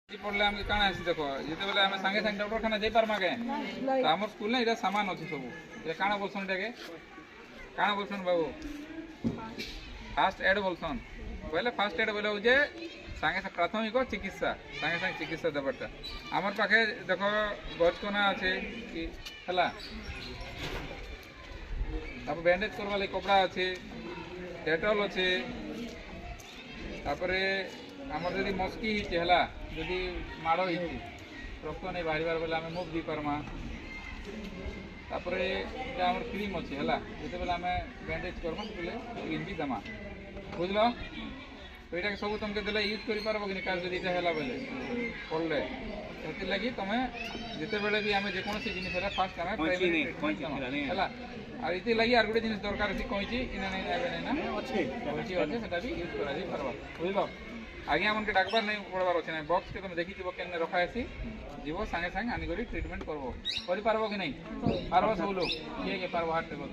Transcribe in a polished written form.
पढ़ले आम काण आसी देख जिते आम सागे सागे डॉक्टरखाना जाई पारमा के आम स्कूल ना इटा सामान अच्छे सब ये काण बोलसन इटाके काण बोलसन बाबू फास्ट एड बोलसन बोले फास्ट एड बोले जे सागे प्राथमिक चिकित्सा सागे सागे चिकित्सा देवटा आमर पाखे देख गचकना अच्छे कि है बैंडेज करवा लगे कपड़ा अच्छे डेटल अच्छे आमर जदि मस्की है जदि माड़ हो रक्त नहीं बाहर बेले आम मुव दी पार्मा आम क्रीम अच्छे है जिते बेले आम बैंडेज करमा बोले क्रीम भी देमा बुझल तो ये सब तुमके देले यूज कर पार्ब कि काज जदि है बोले पढ़ले से लगी तुम जिते बेले भी आम जेकोसी जिन फास्ट आम है और ये लगी आर गोटे जिन दरकार अच्छी कही इना नहीं ना अच्छे अच्छे भी यूज कर बुझल आज्ञा मन के डाकबार नहीं पड़वार अच्छे ना बक्स के तुम देखी के रखा आसी जीव सागे सागे आनिक ट्रिटमेंट करब कि नहीं पार्ब सब लोग किए पार्ब हार्ट टेबल